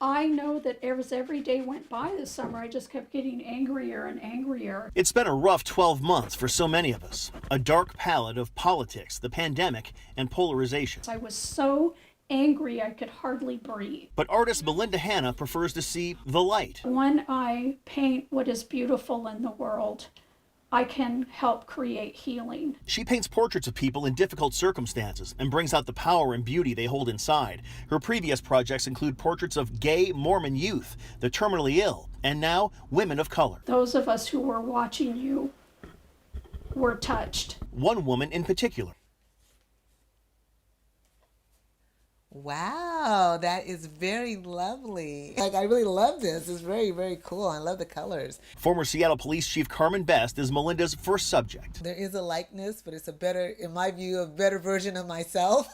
I know that as every day went by this summer, I just kept getting angrier and angrier. It's been a rough 12 months for so many of us. A dark palette of politics, the pandemic, and polarization. I was so angry I could hardly breathe. But artist Melinda Hanna prefers to see the light. When I paint what is beautiful in the world, I can help create healing. She paints portraits of people in difficult circumstances and brings out the power and beauty they hold inside. Her previous projects include portraits of gay Mormon youth, the terminally ill, and now women of color. Those of us who were watching you were touched. One woman in particular. Wow, that is very lovely. Like, I really love this. It's very, very cool. I love the colors. Former Seattle Police Chief Carmen is Melinda's first subject. There is a likeness, but it's a better, in my view, a better version of myself,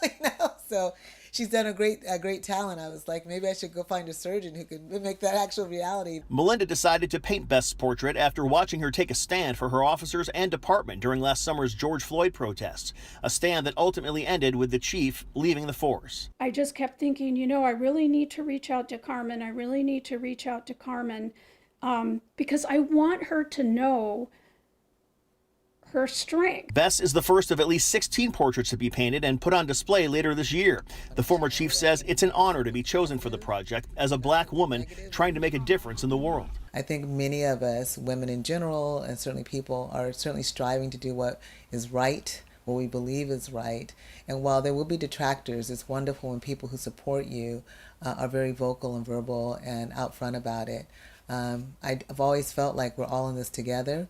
So she's done a great talent. I was like, maybe I should go find a surgeon who could make that actual reality. Melinda decided to paint Best's portrait after watching her take a stand for her officers and department during last summer's George Floyd protests, a stand that ultimately ended with the chief leaving the force. I just kept thinking, I really need to reach out to Carmen. I really need to reach out to Carmen because I want her to know her strength. Best is the first of at least 16 portraits to be painted and put on display later this year. The former chief says it's an honor to be chosen for the project as a black woman trying to make a difference in the world. I think many of us, women in general, and certainly people, are certainly striving to do what is right, what we believe is right. And while there will be detractors, it's wonderful when people who support you are very vocal and verbal and out front about it. I've always felt like we're all in this together.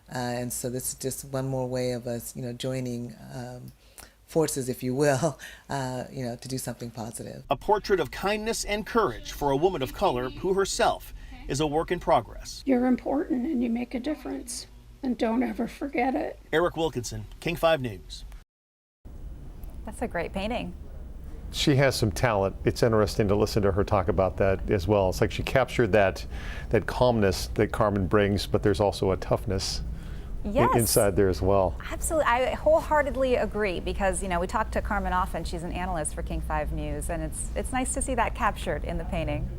And so this is just one more way of us, joining forces, if you will, to do something positive. A portrait of kindness and courage for a woman of color who herself is a work in progress. You're important and you make a difference, and don't ever forget it. Eric Wilkinson, King 5 News. That's a great painting. She has some talent. It's interesting to listen to her talk about that as well. It's like she captured that calmness that Carmen brings, but there's also a toughness. Yes. Inside there as well. Absolutely. I wholeheartedly agree because, we talk to Carmen often. She's an analyst for King 5 News, and it's nice to see that captured in the painting.